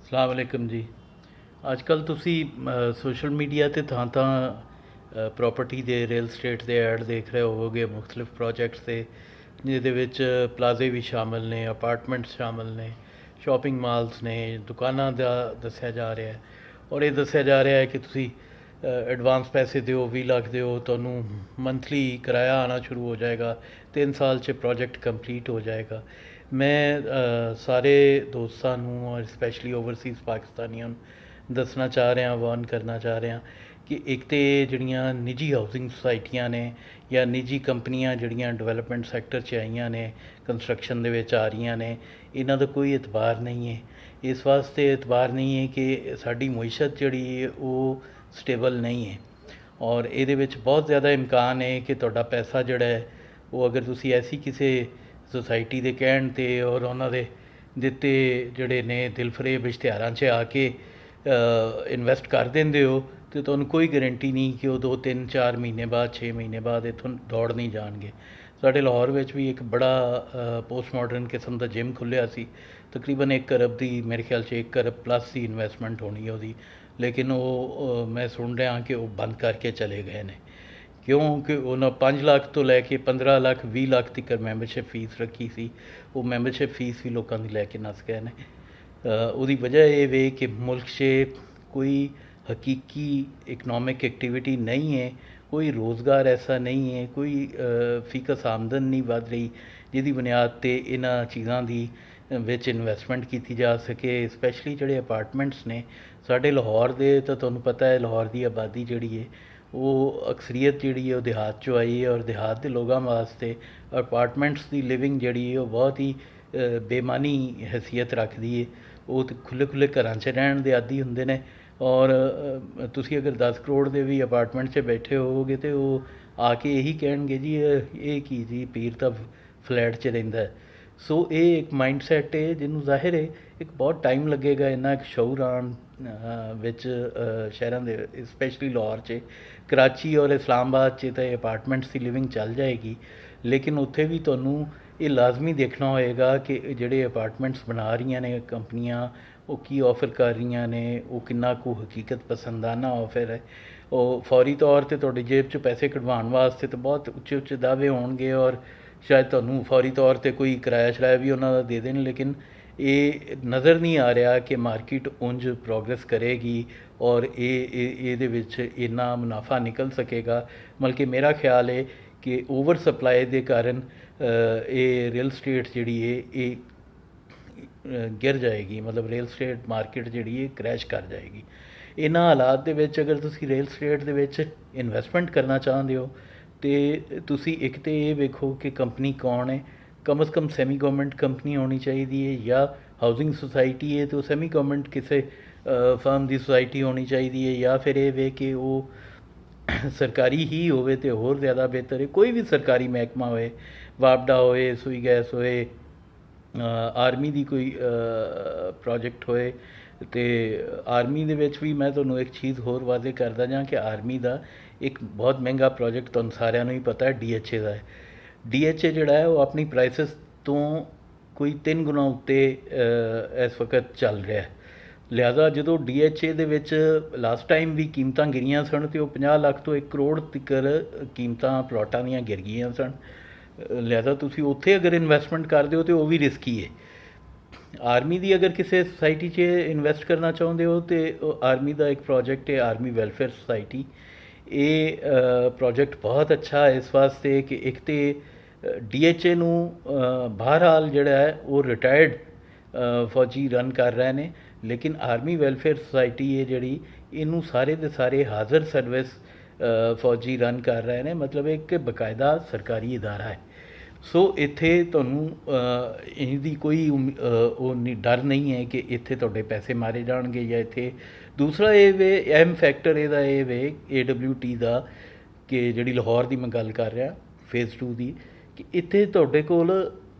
ਸਲਾਮ ਅਲੈਕਮ ਜੀ। ਅੱਜ ਕੱਲ੍ਹ ਤੁਸੀਂ ਸੋਸ਼ਲ ਮੀਡੀਆ 'ਤੇ ਥਾਂ ਪ੍ਰੋਪਰਟੀ ਦੇ ਰੀਅਲ ਸਟੇਟ ਦੇ ਐਡ ਦੇਖ ਰਹੇ ਹੋਵੋਗੇ ਮੁਖਤਲਿਫ ਪ੍ਰੋਜੈਕਟਸ 'ਤੇ, ਜਿਹਦੇ ਵਿੱਚ ਪਲਾਜ਼ੇ ਵੀ ਸ਼ਾਮਲ ਨੇ, ਅਪਾਰਟਮੈਂਟਸ ਸ਼ਾਮਲ ਨੇ, ਸ਼ਾਪਿੰਗ ਮਾਲਸ ਨੇ, ਦੁਕਾਨਾਂ ਦਾ ਦੱਸਿਆ ਜਾ ਰਿਹਾ ਹੈ। ਔਰ ਇਹ ਦੱਸਿਆ ਜਾ ਰਿਹਾ ਹੈ ਕਿ ਤੁਸੀਂ ਐਡਵਾਂਸ ਪੈਸੇ ਦਿਓ, 20 ਲੱਖ ਦਿਓ, ਤੁਹਾਨੂੰ ਮੰਥਲੀ ਕਿਰਾਇਆ ਆਉਣਾ ਸ਼ੁਰੂ ਹੋ ਜਾਏਗਾ, 3 ਸਾਲ 'ਚ ਪ੍ਰੋਜੈਕਟ ਕੰਪਲੀਟ ਹੋ ਜਾਏਗਾ। ਮੈਂ ਸਾਰੇ ਦੋਸਤਾਂ ਨੂੰ ਔਰ ਸਪੈਸ਼ਲੀ ਓਵਰਸੀਜ਼ ਪਾਕਿਸਤਾਨੀਆਂ ਨੂੰ ਦੱਸਣਾ ਚਾਹ ਰਿਹਾ, ਵਾਰਨ ਕਰਨਾ ਚਾਹ ਰਿਹਾ ਕਿ ਇੱਕ ਤਾਂ ਜਿਹੜੀਆਂ ਨਿੱਜੀ ਹਾਊਸਿੰਗ ਸੁਸਾਇਟੀਆਂ ਨੇ ਜਾਂ ਨਿੱਜੀ ਕੰਪਨੀਆਂ ਜਿਹੜੀਆਂ ਡਿਵੈਲਪਮੈਂਟ ਸੈਕਟਰ 'ਚ ਆਈਆਂ ਨੇ, ਕੰਸਟਰਕਸ਼ਨ ਦੇ ਵਿੱਚ ਆ ਰਹੀਆਂ ਨੇ, ਇਹਨਾਂ ਦਾ ਕੋਈ ਇਤਬਾਰ ਨਹੀਂ ਹੈ। ਇਸ ਵਾਸਤੇ ਇਤਬਾਰ ਨਹੀਂ ਹੈ ਕਿ ਸਾਡੀ ਮੁਈਸ਼ਤ ਜਿਹੜੀ ਹੈ ਉਹ ਸਟੇਬਲ ਨਹੀਂ ਹੈ। ਔਰ ਇਹਦੇ ਵਿੱਚ ਬਹੁਤ ਜ਼ਿਆਦਾ ਇਮਕਾਨ ਹੈ ਕਿ ਤੁਹਾਡਾ ਪੈਸਾ ਜਿਹੜਾ ਹੈ ਉਹ ਅਗਰ ਤੁਸੀਂ ਐਸੀ ਕਿਸੇ ਸੁਸਾਇਟੀ ਦੇ ਕਹਿਣ 'ਤੇ ਔਰ ਉਹਨਾਂ ਦੇ ਦਿੱਤੇ ਜਿਹੜੇ ਨੇ ਦਿਲਫਰੇਬ ਇਸ਼ਤਿਹਾਰਾਂ 'ਚ ਆ ਕੇ ਇਨਵੈਸਟ ਕਰ ਦਿੰਦੇ ਹੋ, ਅਤੇ ਤੁਹਾਨੂੰ ਕੋਈ ਗਰੰਟੀ ਨਹੀਂ ਕਿ ਉਹ 2 3 4 ਮਹੀਨੇ ਬਾਅਦ 6 ਮਹੀਨੇ ਬਾਅਦ ਇੱਥੋਂ ਦੌੜ ਨਹੀਂ ਜਾਣਗੇ। ਸਾਡੇ ਲਾਹੌਰ ਵਿੱਚ ਵੀ ਇੱਕ ਬੜਾ ਪੋਸਟ ਮਾਡਰਨ ਕਿਸਮ ਦਾ ਜਿਮ ਖੁੱਲ੍ਹਿਆ ਸੀ, ਤਕਰੀਬਨ 1 ਅਰਬ ਦੀ, ਮੇਰੇ ਖਿਆਲ 'ਚ 1 ਅਰਬ ਪਲੱਸ ਦੀ ਇਨਵੈਸਟਮੈਂਟ ਹੋਣੀ ਉਹਦੀ, ਲੇਕਿਨ ਉਹ ਮੈਂ ਸੁਣ ਰਿਹਾ ਕਿ ਉਹ ਬੰਦ ਕਰਕੇ ਚਲੇ ਗਏ ਨੇ। ਕਿਉਂਕਿ ਉਹਨਾਂ 5 ਲੱਖ ਤੋਂ ਲੈ ਕੇ 15 ਲੱਖ 20 ਲੱਖ ਤੱਕ ਮੈਂਬਰਸ਼ਿਪ ਫੀਸ ਰੱਖੀ ਸੀ, ਉਹ ਮੈਂਬਰਸ਼ਿਪ ਫੀਸ ਵੀ ਲੋਕਾਂ ਦੀ ਲੈ ਕੇ ਨੱਸ ਗਏ ਨੇ। ਉਹਦੀ ਵਜ੍ਹਾ ਇਹ ਵੇ ਕਿ ਮੁਲਕ 'ਚ ਕੋਈ ਹਕੀਕੀ ਇਕਨੋਮਿਕ ਐਕਟੀਵਿਟੀ ਨਹੀਂ ਹੈ, ਕੋਈ ਰੋਜ਼ਗਾਰ ਐਸਾ ਨਹੀਂ ਹੈ, ਕੋਈ ਫੀਕਸ ਆਮਦਨ ਨਹੀਂ ਵੱਧ ਰਹੀ ਜਿਹਦੀ ਬੁਨਿਆਦ 'ਤੇ ਇਹਨਾਂ ਚੀਜ਼ਾਂ ਦੀ ਵਿੱਚ ਇਨਵੈਸਟਮੈਂਟ ਕੀਤੀ ਜਾ ਸਕੇ। ਸਪੈਸ਼ਲੀ ਜਿਹੜੇ ਅਪਾਰਟਮੈਂਟਸ ਨੇ ਸਾਡੇ ਲਾਹੌਰ ਦੇ, ਤਾਂ ਤੁਹਾਨੂੰ ਪਤਾ ਹੈ ਲਾਹੌਰ ਦੀ ਆਬਾਦੀ ਜਿਹੜੀ ਹੈ ਉਹ ਅਕਸਰੀਅਤ ਜਿਹੜੀ ਹੈ ਉਹ ਦਿਹਾਤ 'ਚੋਂ ਆਈ ਹੈ, ਔਰ ਦਿਹਾਤ ਦੇ ਲੋਕਾਂ ਵਾਸਤੇ ਅਪਾਰਟਮੈਂਟਸ ਦੀ ਲਿਵਿੰਗ ਜਿਹੜੀ ਹੈ ਉਹ ਬਹੁਤ ਹੀ ਬੇਮਾਨੀ ਹੈਸੀਅਤ ਰੱਖਦੀ ਹੈ। ਉਹ ਤਾਂ ਖੁੱਲ੍ਹੇ ਖੁੱਲ੍ਹੇ ਘਰਾਂ 'ਚ ਰਹਿਣ ਦੇ ਆਦੀ ਹੁੰਦੇ ਨੇ, ਔਰ ਤੁਸੀਂ ਅਗਰ 10 ਕਰੋੜ ਦੇ ਵੀ ਅਪਾਰਟਮੈਂਟ 'ਚ ਬੈਠੇ ਹੋਵੋਗੇ ਤਾਂ ਉਹ ਆ ਕੇ ਇਹੀ ਕਹਿਣਗੇ ਜੀ ਇਹ ਕੀ ਜੀ, ਪੀਰ ਤਾਂ ਫਲੈਟ 'ਚ ਰਹਿੰਦਾ। ਸੋ ਇਹ ਇੱਕ ਮਾਈਂਡ ਸੈਟ ਹੈ ਜਿਹਨੂੰ ਜ਼ਾਹਿਰ ਹੈ ਇੱਕ ਬਹੁਤ ਟਾਈਮ ਲੱਗੇਗਾ ਇੰਨਾ ਇੱਕ ਸ਼ਊਰ ਆਉਣ ਵਿੱਚ ਸ਼ਹਿਰਾਂ ਦੇ, ਸਪੈਸ਼ਲੀ ਲਾਹੌਰ 'ਚ। ਕਰਾਚੀ ਔਰ ਇਸਲਾਮਾਬਾਦ 'ਚ ਤਾਂ ਅਪਾਰਟਮੈਂਟਸ ਦੀ ਲਿਵਿੰਗ ਚੱਲ ਜਾਏਗੀ, ਲੇਕਿਨ ਉੱਥੇ ਵੀ ਤੁਹਾਨੂੰ ਇਹ ਲਾਜ਼ਮੀ ਦੇਖਣਾ ਹੋਏਗਾ ਕਿ ਜਿਹੜੇ ਅਪਾਰਟਮੈਂਟਸ ਬਣਾ ਰਹੀਆਂ ਨੇ ਕੰਪਨੀਆਂ, ਉਹ ਕੀ ਆਫਰ ਕਰ ਰਹੀਆਂ ਨੇ, ਉਹ ਕਿੰਨਾ ਕੁ ਹਕੀਕਤ ਪਸੰਦਾਨਾ ਆਫਰ ਹੈ। ਉਹ ਫੌਰੀ ਤੌਰ 'ਤੇ ਤੁਹਾਡੀ ਜੇਬ 'ਚ ਪੈਸੇ ਕਢਵਾਉਣ ਵਾਸਤੇ ਤਾਂ ਬਹੁਤ ਉੱਚੇ ਉੱਚੇ ਦਾਅਵੇ ਹੋਣਗੇ, ਔਰ ਸ਼ਾਇਦ ਤੁਹਾਨੂੰ ਫੌਰੀ ਤੌਰ 'ਤੇ ਕੋਈ ਕਿਰਾਇਆ ਸ਼ਰਾਇਆ ਵੀ ਉਹਨਾਂ ਦਾ ਦੇ ਦੇਣ, ਲੇਕਿਨ ਇਹ ਨਜ਼ਰ ਨਹੀਂ ਆ ਰਿਹਾ ਕਿ ਮਾਰਕੀਟ ਉਂਝ ਪ੍ਰੋਗਰੈਸ ਕਰੇਗੀ ਔਰ ਇਹਦੇ ਵਿੱਚ ਇੰਨਾ ਮੁਨਾਫਾ ਨਿਕਲ ਸਕੇਗਾ। ਬਲਕਿ ਮੇਰਾ ਖਿਆਲ ਹੈ ਕਿ ਓਵਰ ਸਪਲਾਈ ਦੇ ਕਾਰਨ ਇਹ ਰੀਅਲ ਸਟੇਟ ਜਿਹੜੀ ਹੈ ਇਹ ਗਿਰ ਜਾਏਗੀ, ਮਤਲਬ ਰੀਅਲ ਸਟੇਟ ਮਾਰਕੀਟ ਜਿਹੜੀ ਹੈ ਕਰੈਸ਼ ਕਰ ਜਾਏਗੀ। ਇਹਨਾਂ ਹਾਲਾਤ ਦੇ ਵਿੱਚ ਅਗਰ ਤੁਸੀਂ ਰੀਅਲ ਸਟੇਟ ਦੇ ਵਿੱਚ ਇਨਵੈਸਟਮੈਂਟ ਕਰਨਾ ਚਾਹੁੰਦੇ ਹੋ ਤਾਂ ਤੁਸੀਂ ਇੱਕ ਤਾਂ ਇਹ ਵੇਖੋ ਕਿ ਕੰਪਨੀ ਕੌਣ ਹੈ, ਕਮ ਸੇ ਕਮ ਸੈਮੀ ਗਵਰਨਮੈਂਟ ਕੰਪਨੀ ਹੋਣੀ ਚਾਹੀਦੀ ਹੈ, ਜਾਂ ਹਾਊਸਿੰਗ ਸੁਸਾਇਟੀ ਹੈ ਤਾਂ ਉਹ ਸੈਮੀ ਗਵਰਨਮੈਂਟ ਕਿਸੇ ਫਰਮ ਦੀ ਸੁਸਾਇਟੀ ਹੋਣੀ ਚਾਹੀਦੀ ਹੈ, ਜਾਂ ਫਿਰ ਇਹ ਵੇ ਕਿ ਉਹ ਸਰਕਾਰੀ ਹੀ ਹੋਵੇ ਤਾਂ ਹੋਰ ਜ਼ਿਆਦਾ ਬਿਹਤਰ ਹੈ। ਕੋਈ ਵੀ ਸਰਕਾਰੀ ਮਹਿਕਮਾ ਹੋਏ, ਵਾਪਡਾ ਹੋਏ, ਸੂਈ ਗੈਸ ਹੋਏ, ਆਰਮੀ ਦੀ ਕੋਈ ਪ੍ਰੋਜੈਕਟ ਹੋਏ। ਅਤੇ ਆਰਮੀ ਦੇ ਵਿੱਚ ਵੀ ਮੈਂ ਤੁਹਾਨੂੰ ਇੱਕ ਚੀਜ਼ ਹੋਰ ਵਾਜ਼ੇ ਕਰਦਾ ਜਾਂ ਕਿ ਆਰਮੀ ਦਾ ਇੱਕ ਬਹੁਤ ਮਹਿੰਗਾ ਪ੍ਰੋਜੈਕਟ ਤੁਹਾਨੂੰ ਸਾਰਿਆਂ ਨੂੰ ਹੀ ਪਤਾ ਹੈ, DHA ਦਾ ਹੈ। DHA ਜਿਹੜਾ ਹੈ ਉਹ ਆਪਣੀ ਪ੍ਰਾਈਸਿਸ ਤੋਂ ਕੋਈ 3 ਗੁਣਾ ਉੱਤੇ ਇਸ ਵਕਤ ਚੱਲ ਰਿਹਾ। ਲਿਹਾਜ਼ਾ ਜਦੋਂ DHA ਦੇ ਵਿੱਚ ਲਾਸਟ ਟਾਈਮ ਵੀ ਕੀਮਤਾਂ ਗਿਰੀਆਂ ਸਨ ਅਤੇ ਉਹ 50 ਲੱਖ ਤੋਂ 1 ਕਰੋੜ ਤੱਕ ਕੀਮਤਾਂ ਪਲਾਟਾਂ ਦੀਆਂ ਗਿਰ ਗਈਆਂ ਸਨ। ਲਿਹਾਜ਼ਾ ਤੁਸੀਂ ਉੱਥੇ ਅਗਰ ਇਨਵੈਸਟਮੈਂਟ ਕਰਦੇ ਹੋ ਤਾਂ ਉਹ ਵੀ ਰਿਸਕੀ ਹੈ। ਆਰਮੀ ਦੀ ਅਗਰ ਕਿਸੇ ਸੁਸਾਇਟੀ 'ਚ ਇਨਵੈਸਟ ਕਰਨਾ ਚਾਹੁੰਦੇ ਹੋ ਤਾਂ ਆਰਮੀ ਦਾ ਇੱਕ ਪ੍ਰੋਜੈਕਟ ਹੈ, ਆਰਮੀ ਵੈਲਫੇਅਰ ਸੁਸਾਇਟੀ। ਇਹ ਪ੍ਰੋਜੈਕਟ ਬਹੁਤ ਅੱਛਾ ਇਸ ਵਾਸਤੇ ਕਿ ਇੱਕ ਤਾਂ DHA ਨੂੰ ਬਹਰਹਾਲ ਜਿਹੜਾ ਹੈ ਉਹ ਰਿਟਾਇਰਡ ਫੌਜੀ ਰਨ ਕਰ ਰਹੇ ਨੇ, ਲੇਕਿਨ ਆਰਮੀ ਵੈਲਫੇਅਰ ਸੁਸਾਇਟੀ ਹੈ ਜਿਹੜੀ ਇਹਨੂੰ ਸਾਰੇ ਦੇ ਸਾਰੇ ਹਾਜ਼ਰ ਸਰਵਿਸ ਫੌਜੀ ਰਨ ਕਰ ਰਹੇ ਨੇ, ਮਤਲਬ ਇੱਕ ਬਾਕਾਇਦਾ ਸਰਕਾਰੀ ਅਦਾਰਾ ਹੈ। ਸੋ ਇੱਥੇ ਤੁਹਾਨੂੰ ਇਹਦੀ ਕੋਈ ਉਹ ਨਹੀਂ, ਡਰ ਨਹੀਂ ਹੈ ਕਿ ਇੱਥੇ ਤੁਹਾਡੇ ਪੈਸੇ ਮਾਰੇ ਜਾਣਗੇ। ਜਾਂ ਇੱਥੇ ਦੂਸਰਾ ਇਹ ਵੇ, ਅਹਿਮ ਫੈਕਟਰ ਇਹਦਾ ਇਹ ਵੇ AWT ਦਾ, ਕਿ ਜਿਹੜੀ ਲਾਹੌਰ ਦੀ ਮੈਂ ਗੱਲ ਕਰ ਰਿਹਾ ਫੇਜ਼ 2 ਦੀ, ਕਿ ਇੱਥੇ ਤੁਹਾਡੇ ਕੋਲ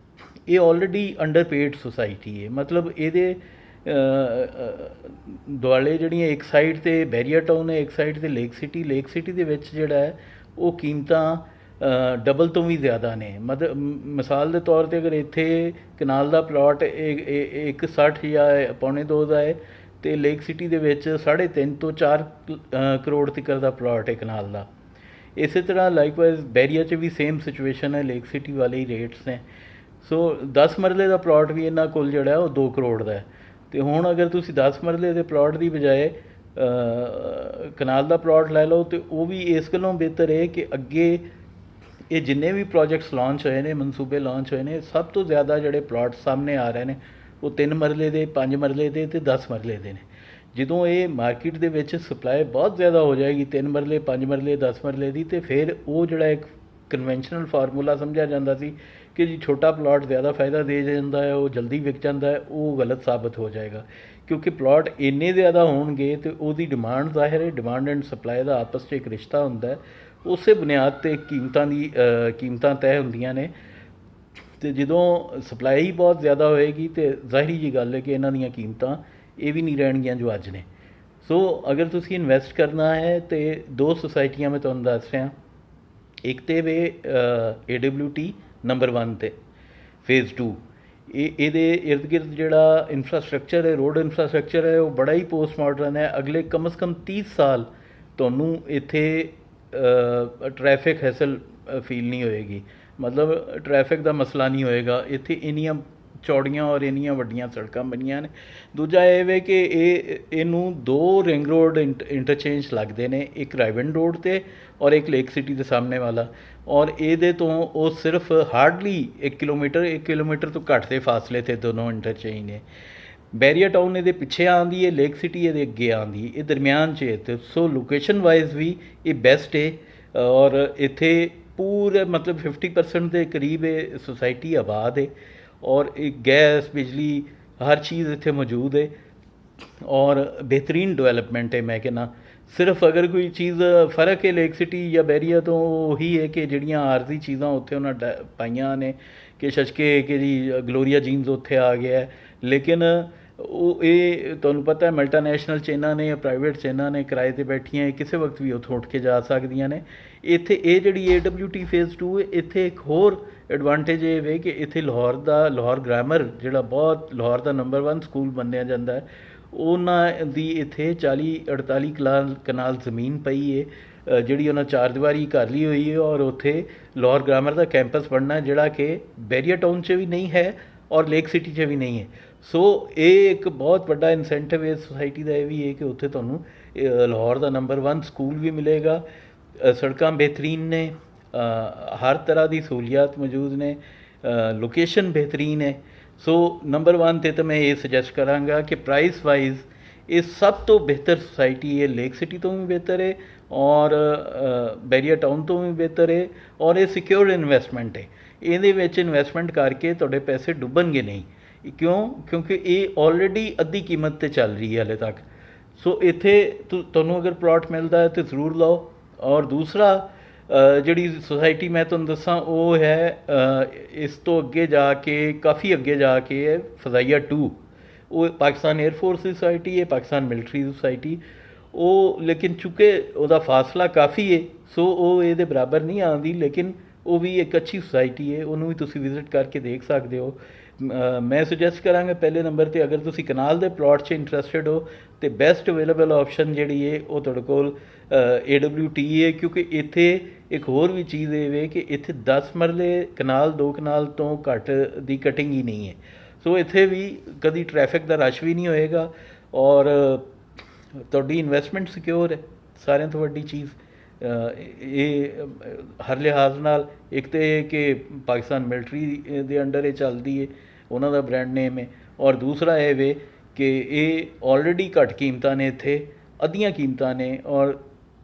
ਇਹ ਆਲਰੇਡੀ ਅੰਡਰਪੇਡ ਸੁਸਾਇਟੀ ਹੈ। ਮਤਲਬ ਇਹਦੇ ਦੁਆਲੇ ਜਿਹੜੀਆਂ ਇੱਕ ਸਾਈਡ 'ਤੇ ਬੈਰੀਅਰ ਟਾਊਨ ਹੈ, ਇੱਕ ਸਾਈਡ 'ਤੇ ਲੇਕ ਸਿਟੀ ਦੇ ਵਿੱਚ ਜਿਹੜਾ ਹੈ ਉਹ ਕੀਮਤਾਂ ਡਬਲ ਤੋਂ ਵੀ ਜ਼ਿਆਦਾ ਨੇ। ਮਿਸਾਲ ਦੇ ਤੌਰ 'ਤੇ ਅਗਰ ਇੱਥੇ ਕਨਾਲ ਦਾ ਪਲਾਟ ਇੱਕ 60 ਜਾਂ ਪੌਣੇ 2 ਦਾ ਹੈ, ਅਤੇ ਲੇਕ ਸਿਟੀ ਦੇ ਵਿੱਚ 3.5 ਤੋਂ 4 ਕਰੋੜ ਤੀਕਰ ਦਾ ਪਲਾਟ ਹੈ ਕਨਾਲ ਦਾ। ਇਸੇ ਤਰ੍ਹਾਂ ਲਾਈਕਵਾਈਜ਼ ਬੈਰੀਆ 'ਚ ਵੀ ਸੇਮ ਸਿਚੁਏਸ਼ਨ ਹੈ, ਲੇਕ ਸਿਟੀ ਵਾਲੇ ਹੀ ਰੇਟਸ ਨੇ। ਸੋ 10 ਮਰਲੇ ਦਾ ਪਲਾਟ ਵੀ ਇਹਨਾਂ ਕੋਲ ਜਿਹੜਾ ਉਹ 2 ਕਰੋੜ ਦਾ ਹੈ। ਅਤੇ ਹੁਣ ਅਗਰ ਤੁਸੀਂ 10 ਮਰਲੇ ਦੇ ਪਲਾਟ ਦੀ ਬਜਾਏ ਕਨਾਲ ਦਾ ਪਲਾਟ ਲੈ ਲਓ, ਅਤੇ ਉਹ ਵੀ ਇਸ ਗੱਲੋਂ ਬਿਹਤਰ ਹੈ ਕਿ ਅੱਗੇ ਇਹ ਜਿੰਨੇ ਵੀ ਪ੍ਰੋਜੈਕਟਸ ਲਾਂਚ ਹੋਏ ਨੇ, ਮਨਸੂਬੇ ਲਾਂਚ ਹੋਏ ਨੇ, ਸਭ ਤੋਂ ਜ਼ਿਆਦਾ ਜਿਹੜੇ ਪਲਾਟ ਸਾਹਮਣੇ ਆ ਰਹੇ ਨੇ ਉਹ 3 ਮਰਲੇ ਦੇ, 5 ਮਰਲੇ ਦੇ ਅਤੇ 10 ਮਰਲੇ ਦੇ ਨੇ। ਜਦੋਂ ਇਹ ਮਾਰਕੀਟ ਦੇ ਵਿੱਚ ਸਪਲਾਈ ਬਹੁਤ ਜ਼ਿਆਦਾ ਹੋ ਜਾਏਗੀ 3 ਮਰਲੇ, 5 ਮਰਲੇ, 10 ਮਰਲੇ ਦੀ, ਅਤੇ ਫਿਰ ਉਹ ਜਿਹੜਾ ਇੱਕ ਕਨਵੈਨਸ਼ਨਲ ਫਾਰਮੂਲਾ ਸਮਝਿਆ ਜਾਂਦਾ ਸੀ ਕਿ ਜੀ ਛੋਟਾ ਪਲਾਟ ਜ਼ਿਆਦਾ ਫਾਇਦਾ ਦੇ ਜਾਂਦਾ ਹੈ, ਉਹ ਜਲਦੀ ਵਿਕ ਜਾਂਦਾ ਹੈ, ਉਹ ਗਲਤ ਸਾਬਤ ਹੋ ਜਾਏਗਾ। ਕਿਉਂਕਿ ਪਲਾਟ ਇੰਨੇ ਜ਼ਿਆਦਾ ਹੋਣਗੇ ਅਤੇ ਉਹਦੀ ਡਿਮਾਂਡ ਜ਼ਾਹਿਰ ਹੈ, ਡਿਮਾਂਡ ਐਂਡ ਸਪਲਾਈ ਦਾ ਆਪਸ 'ਚ ਇੱਕ ਰਿਸ਼ਤਾ ਹੁੰਦਾ ਹੈ, ਉਸੇ ਬੁਨਿਆਦ 'ਤੇ ਕੀਮਤਾਂ ਤੈਅ ਹੁੰਦੀਆਂ ਨੇ। ਅਤੇ ਜਦੋਂ ਸਪਲਾਈ ਬਹੁਤ ਜ਼ਿਆਦਾ ਹੋਏਗੀ ਤਾਂ ਜ਼ਾਹਿਰੀ ਜਿਹੀ ਗੱਲ ਹੈ ਕਿ ਇਹਨਾਂ ਦੀਆਂ ਕੀਮਤਾਂ ਇਹ ਵੀ ਨਹੀਂ ਰਹਿਣਗੀਆਂ ਜੋ ਅੱਜ ਨੇ। ਸੋ ਅਗਰ ਤੁਸੀਂ ਇਨਵੈਸਟ ਕਰਨਾ ਹੈ ਤਾਂ 2 ਸੁਸਾਇਟੀਆਂ ਮੈਂ ਤੁਹਾਨੂੰ ਦੱਸ ਰਿਹਾ। ਇੱਕ ਤਾਂ ਵੇ AWT ਨੰਬਰ 1 'ਤੇ ਫੇਜ਼ 2। ਇਹਦੇ ਇਰਦ ਗਿਰਦ ਜਿਹੜਾ ਇਨਫਰਾਸਟਰਕਚਰ ਹੈ, ਰੋਡ ਇਨਫਰਾਸਟਰਕਚਰ ਹੈ, ਉਹ ਬੜਾ ਹੀ ਪੋਸਟ ਮਾਡਰਨ ਹੈ। ਅਗਲੇ ਕਮ ਸੇ ਕਮ 30 ਸਾਲ ਤੁਹਾਨੂੰ ਇੱਥੇ ਟ੍ਰੈਫਿਕ ਹੈਸਲ ਫੀਲ ਨਹੀਂ ਹੋਏਗੀ, ਮਤਲਬ ਟ੍ਰੈਫਿਕ ਦਾ ਮਸਲਾ ਨਹੀਂ ਹੋਏਗਾ। ਇੱਥੇ ਇੰਨੀਆਂ ਚੌੜੀਆਂ ਔਰ ਇੰਨੀਆਂ ਵੱਡੀਆਂ ਸੜਕਾਂ ਬਣੀਆਂ ਨੇ। ਦੂਜਾ ਇਹ ਵੇ ਕਿ ਇਹਨੂੰ 2 ਰਿੰਗ ਰੋਡ ਇੰਟਰਚੇਂਜ ਲੱਗਦੇ ਨੇ, ਇੱਕ ਰਾਈਵਨ ਰੋਡ 'ਤੇ ਔਰ ਇੱਕ ਲੇਕ ਸਿਟੀ ਦੇ ਸਾਹਮਣੇ ਵਾਲਾ। ਔਰ ਇਹਦੇ ਤੋਂ ਉਹ ਸਿਰਫ ਹਾਰਡਲੀ 1 ਕਿਲੋਮੀਟਰ ਤੋਂ ਘੱਟ ਦੇ ਫਾਸਲੇ 'ਤੇ ਦੋਨੋਂ ਇੰਟਰਚੇਂਜ ਨੇ। ਬੈਰੀਆ ਟਾਊਨ ਇਹਦੇ ਪਿੱਛੇ ਆਉਂਦੀ ਹੈ, ਲੇਕ ਸਿਟੀ ਇਹਦੇ ਅੱਗੇ ਆਉਂਦੀ ਹੈ, ਇਹ ਦਰਮਿਆਨ 'ਚ ਹੈ। ਅਤੇ ਸੋ ਲੋਕੇਸ਼ਨ ਵਾਈਜ਼ ਵੀ ਇਹ ਬੈਸਟ ਹੈ। ਔਰ ਇੱਥੇ ਪੂਰੇ ਮਤਲਬ 50% ਦੇ ਕਰੀਬ ਇਹ ਸੁਸਾਇਟੀ ਆਬਾਦ ਹੈ, ਔਰ ਇੱਕ ਗੈਸ, ਬਿਜਲੀ, ਹਰ ਚੀਜ਼ ਇੱਥੇ ਮੌਜੂਦ ਹੈ, ਔਰ ਬਿਹਤਰੀਨ ਡਿਵੈਲਪਮੈਂਟ ਹੈ। ਮੈਂ ਕਹਿੰਦਾ ਸਿਰਫ ਅਗਰ ਕੋਈ ਚੀਜ਼ ਫ਼ਰਕ ਹੈ ਲੇਕ ਸਿਟੀ ਜਾਂ ਬੈਰੀਆ ਤੋਂ, ਉਹੀ ਹੈ ਕਿ ਜਿਹੜੀਆਂ ਆਰਜ਼ੀ ਚੀਜ਼ਾਂ ਉੱਥੇ ਉਹਨਾਂ ਪਾਈਆਂ ਨੇ ਕਿ ਛੱਜਕੇ ਕਿ ਜੀ ਗਲੋਰੀਆ ਜੀਨਸ ਉੱਥੇ ਆ ਗਿਆ, ਲੇਕਿਨ ਉਹ ਇਹ ਤੁਹਾਨੂੰ ਪਤਾ ਮਲਟੀਨੈਸ਼ਨਲ ਚੇਨਾਂ ਨੇ ਜਾਂ ਪ੍ਰਾਈਵੇਟ ਚੇਨਾਂ ਨੇ ਕਿਰਾਏ 'ਤੇ ਬੈਠੀਆਂ, ਕਿਸੇ ਵਕਤ ਵੀ ਉੱਥੋਂ ਉੱਠ ਕੇ ਜਾ ਸਕਦੀਆਂ ਨੇ। ਇੱਥੇ ਇਹ ਜਿਹੜੀ AWT ਫੇਜ਼ 2 ਹੈ, ਇੱਥੇ ਇੱਕ ਹੋਰ ਐਡਵਾਂਟੇਜ ਇਹ ਵੇ ਕਿ ਇੱਥੇ ਲਾਹੌਰ ਗ੍ਰਾਮਰ ਜਿਹੜਾ ਬਹੁਤ ਲਾਹੌਰ ਦਾ ਨੰਬਰ 1 ਸਕੂਲ ਮੰਨਿਆ ਜਾਂਦਾ ਹੈ, ਉਹਨਾਂ ਦੀ ਇੱਥੇ 40-48 ਕਨਾਲ ਜ਼ਮੀਨ ਪਈ ਹੈ, ਜਿਹੜੀ ਉਹਨਾਂ 4 ਦੀਵਾਰੀ ਘਰ ਲਈ ਹੋਈ ਹੈ। ਔਰ ਉੱਥੇ ਲਾਹੌਰ ਗ੍ਰਾਮਰ ਦਾ ਕੈਂਪਸ ਬਣਨਾ ਜਿਹੜਾ ਕਿ ਬੈਰੀਆ ਟਾਊਨ 'ਚ ਵੀ ਨਹੀਂ ਹੈ ਔਰ ਲੇਕ ਸਿਟੀ 'ਚ ਵੀ ਨਹੀਂ ਹੈ। ਸੋ ਇਹ ਇੱਕ ਬਹੁਤ ਵੱਡਾ ਇਨਸੈਂਟਿਵ ਇਸ ਸੁਸਾਇਟੀ ਦਾ ਇਹ ਵੀ ਹੈ ਕਿ ਉੱਥੇ ਤੁਹਾਨੂੰ ਲਾਹੌਰ ਦਾ ਨੰਬਰ 1 ਸਕੂਲ ਵੀ ਮਿਲੇਗਾ, ਸੜਕਾਂ ਬਿਹਤਰੀਨ ਨੇ, ਹਰ ਤਰ੍ਹਾਂ ਦੀ ਸਹੂਲੀਅਤ ਮੌਜੂਦ ਨੇ, ਲੋਕੇਸ਼ਨ ਬਿਹਤਰੀਨ ਹੈ। ਸੋ ਨੰਬਰ 1 'ਤੇ ਤਾਂ ਮੈਂ ਇਹ ਸੁਜੈਸਟ ਕਰਾਂਗਾ ਕਿ ਪ੍ਰਾਈਸ ਵਾਈਜ਼ ਇਹ ਸਭ ਤੋਂ ਬਿਹਤਰ ਸੁਸਾਇਟੀ ਹੈ, ਲੇਕ ਸਿਟੀ ਤੋਂ ਵੀ ਬਿਹਤਰ ਹੈ ਔਰ ਬੈਰੀਆ ਟਾਊਨ ਤੋਂ ਵੀ ਬਿਹਤਰ ਹੈ, ਔਰ ਇਹ ਸਿਕਿਉਰ ਇਨਵੈਸਟਮੈਂਟ ਹੈ। ਇਹਦੇ ਵਿੱਚ ਇਨਵੈਸਟਮੈਂਟ ਕਰਕੇ ਤੁਹਾਡੇ ਪੈਸੇ ਡੁੱਬਣਗੇ ਨਹੀਂ। ਕਿਉਂਕਿ ਇਹ ਆਲਰੇਡੀ ਅੱਧੀ ਕੀਮਤ 'ਤੇ ਚੱਲ ਰਹੀ ਹੈ ਹਾਲੇ ਤੱਕ। ਸੋ ਇੱਥੇ ਤੁਹਾਨੂੰ ਅਗਰ ਪਲਾਟ ਮਿਲਦਾ ਹੈ ਤਾਂ ਜ਼ਰੂਰ ਲਓ। ਔਰ ਦੂਸਰਾ ਜਿਹੜੀ ਸੁਸਾਇਟੀ ਮੈਂ ਤੁਹਾਨੂੰ ਦੱਸਾਂ ਉਹ ਹੈ ਇਸ ਤੋਂ ਅੱਗੇ ਜਾ ਕੇ, ਕਾਫੀ ਅੱਗੇ ਜਾ ਕੇ ਹੈ ਫਜ਼ਾਈਆ 2। ਉਹ ਪਾਕਿਸਤਾਨ 에ਅਰਫੋਰਸ ਦੀ ਸੁਸਾਇਟੀ ਹੈ, ਪਾਕਿਸਤਾਨ ਮਿਲਟਰੀ ਦੀ ਸੁਸਾਇਟੀ। ਉਹ ਲੇਕਿਨ ਚੂँਕਿ ਉਹਦਾ ਫਾਸਲਾ ਕਾਫੀ ਹੈ, ਸੋ ਉਹ ਇਹਦੇ ਬਰਾਬਰ ਨਹੀਂ ਆਉਂਦੀ, ਲੇਕਿਨ ਉਹ ਵੀ ਇੱਕ ਅੱਛੀ ਸੁਸਾਇਟੀ ਹੈ, ਉਹਨੂੰ ਵੀ ਤੁਸੀਂ ਵਿਜ਼ਿਟ ਕਰਕੇ ਦੇਖ ਸਕਦੇ ਹੋ। ਮੈਂ ਸੁਜੈਸਟ ਕਰਾਂਗਾ ਪਹਿਲੇ ਨੰਬਰ 'ਤੇ ਅਗਰ ਤੁਸੀਂ ਕਨਾਲ ਦੇ ਪਲਾਟ 'ਚ ਇੰਟਰਸਟਿਡ ਹੋ ਤਾਂ ਬੈਸਟ ਅਵੇਲੇਬਲ ਆਪਸ਼ਨ ਜਿਹੜੀ ਹੈ ਉਹ ਤੁਹਾਡੇ ਕੋਲ AWT ਹੈ। ਕਿਉਂਕਿ ਇੱਥੇ ਇੱਕ ਹੋਰ ਵੀ ਚੀਜ਼ ਇਹ ਵੇ ਕਿ ਇੱਥੇ 10 ਮਰਲੇ ਕਨਾਲ 2 ਕਨਾਲ ਤੋਂ ਘੱਟ ਦੀ ਕਟਿੰਗ ਹੀ ਨਹੀਂ ਹੈ। ਸੋ ਇੱਥੇ ਵੀ ਕਦੀ ਟ੍ਰੈਫਿਕ ਦਾ ਰਸ਼ ਵੀ ਨਹੀਂ ਹੋਏਗਾ ਔਰ ਤੁਹਾਡੀ ਇਨਵੈਸਟਮੈਂਟ ਸਿਕਿਉਰ ਹੈ। ਸਾਰਿਆਂ ਤੋਂ ਵੱਡੀ ਚੀਜ਼ ਇਹ ਹਰ ਲਿਹਾਜ਼ ਨਾਲ, ਇੱਕ ਤਾਂ ਇਹ ਕਿ ਪਾਕਿਸਤਾਨ ਮਿਲਟਰੀ ਦੇ ਅੰਡਰ ਇਹ ਚੱਲਦੀ ਹੈ, ਉਹਨਾਂ ਦਾ ਬ੍ਰਾਂਡ ਨੇਮ ਹੈ, ਔਰ ਦੂਸਰਾ ਇਹ ਵੇ ਕਿ ਇਹ ਆਲਰੇਡੀ ਘੱਟ ਕੀਮਤਾਂ ਨੇ, ਇੱਥੇ ਅੱਧੀਆਂ ਕੀਮਤਾਂ ਨੇ, ਔਰ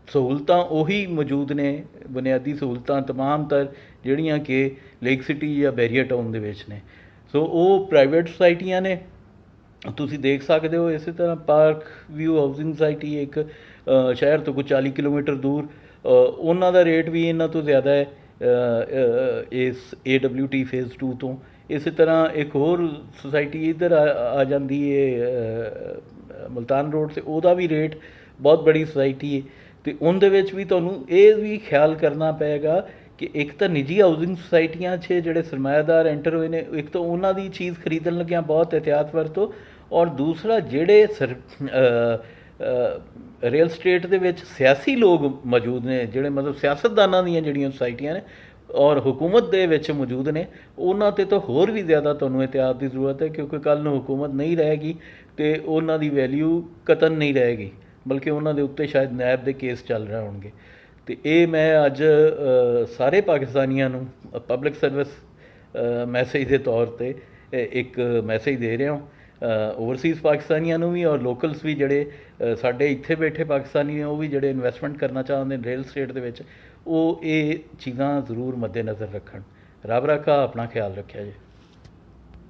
ਸਹੂਲਤਾਂ ਉਹੀ ਮੌਜੂਦ ਨੇ, ਬੁਨਿਆਦੀ ਸਹੂਲਤਾਂ ਤਮਾਮ ਤਰ ਜਿਹੜੀਆਂ ਕਿ ਲੇਕ ਸਿਟੀ ਜਾਂ ਬੈਰੀਆ ਟਾਊਨ ਦੇ ਵਿੱਚ ਨੇ। ਸੋ ਉਹ ਪ੍ਰਾਈਵੇਟ ਸੁਸਾਇਟੀਆਂ ਨੇ, ਤੁਸੀਂ ਦੇਖ ਸਕਦੇ ਹੋ। ਇਸੇ ਤਰ੍ਹਾਂ ਪਾਰਕ ਵਿਊ ਹਾਊਸਿੰਗ ਸੁਸਾਇਟੀ ਇੱਕ ਸ਼ਹਿਰ ਤੋਂ ਕੋਈ 40 ਕਿਲੋਮੀਟਰ ਦੂਰ, ਉਹਨਾਂ ਦਾ ਰੇਟ ਵੀ ਇਹਨਾਂ ਤੋਂ ਜ਼ਿਆਦਾ ਹੈ ਇਸ AWT ਫੇਜ਼ 2 ਤੋਂ। ਇਸੇ ਤਰ੍ਹਾਂ ਇੱਕ ਹੋਰ ਸੁਸਾਇਟੀ ਇੱਧਰ ਆ ਜਾਂਦੀ ਹੈ ਮੁਲਤਾਨ ਰੋਡ 'ਤੇ, ਉਹਦਾ ਵੀ ਰੇਟ ਬਹੁਤ ਬੜੀ ਸੁਸਾਇਟੀ ਹੈ। ਅਤੇ ਉਹਦੇ ਵਿੱਚ ਵੀ ਤੁਹਾਨੂੰ ਇਹ ਵੀ ਖਿਆਲ ਕਰਨਾ ਪਏਗਾ ਕਿ ਇੱਕ ਤਾਂ ਨਿੱਜੀ ਹਾਊਸਿੰਗ ਸੁਸਾਇਟੀਆਂ 'ਚ ਜਿਹੜੇ ਸਰਮਾਇਆਦਾਰ ਐਂਟਰ ਹੋਏ ਨੇ, ਇੱਕ ਤਾਂ ਉਹਨਾਂ ਦੀ ਚੀਜ਼ ਖਰੀਦਣ ਲੱਗਿਆਂ ਬਹੁਤ ਇਹਤਿਆਤ ਵਰਤੋ, ਔਰ ਦੂਸਰਾ ਜਿਹੜੇ ਰੀਅਲ ਸਟੇਟ ਦੇ ਵਿੱਚ ਸਿਆਸੀ ਲੋਕ ਮੌਜੂਦ ਨੇ, ਜਿਹੜੇ ਮਤਲਬ ਸਿਆਸਤਦਾਨਾਂ ਦੀਆਂ ਜਿਹੜੀਆਂ ਸੁਸਾਇਟੀਆਂ ਨੇ ਔਰ ਹੁਕੂਮਤ ਦੇ ਵਿੱਚ ਮੌਜੂਦ ਨੇ, ਉਹਨਾਂ 'ਤੇ ਤਾਂ ਹੋਰ ਵੀ ਜ਼ਿਆਦਾ ਤੁਹਾਨੂੰ ਇਹਤਿਆਤ ਦੀ ਜ਼ਰੂਰਤ ਹੈ, ਕਿਉਂਕਿ ਕੱਲ੍ਹ ਨੂੰ ਹੁਕੂਮਤ ਨਹੀਂ ਰਹੇਗੀ ਅਤੇ ਉਹਨਾਂ ਦੀ ਵੈਲਿਊ ਕਤਨ ਨਹੀਂ ਰਹੇਗੀ, ਬਲਕਿ ਉਹਨਾਂ ਦੇ ਉੱਤੇ ਸ਼ਾਇਦ ਨੈਬ ਦੇ ਕੇਸ ਚੱਲ ਰਹੇ ਹੋਣਗੇ। ਅਤੇ ਇਹ ਮੈਂ ਅੱਜ ਸਾਰੇ ਪਾਕਿਸਤਾਨੀਆਂ ਨੂੰ ਪਬਲਿਕ ਸਰਵਿਸ ਮੈਸੇਜ ਦੇ ਤੌਰ 'ਤੇ ਇੱਕ ਮੈਸੇਜ ਦੇ ਰਿਹਾ ਹਾਂ, ਓਵਰਸੀਜ਼ ਪਾਕਿਸਤਾਨੀਆਂ ਨੂੰ ਵੀ ਔਰ ਲੋਕਲਸ ਵੀ, ਜਿਹੜੇ ਸਾਡੇ ਇੱਥੇ ਬੈਠੇ ਪਾਕਿਸਤਾਨੀ ਨੇ, ਉਹ ਵੀ ਜਿਹੜੇ ਇਨਵੈਸਟਮੈਂਟ ਕਰਨਾ ਚਾਹੁੰਦੇ ਨੇ ਰੀਅਲ ਸਟੇਟ ਦੇ ਵਿੱਚ, ਉਹ ਇਹ ਚੀਜ਼ਾਂ ਜ਼ਰੂਰ ਮੱਦੇ ਨਜ਼ਰ ਰੱਖਣ। ਰੱਬ ਰਾਖਾ, ਆਪਣਾ ਖਿਆਲ ਰੱਖਿਆ ਜੀ।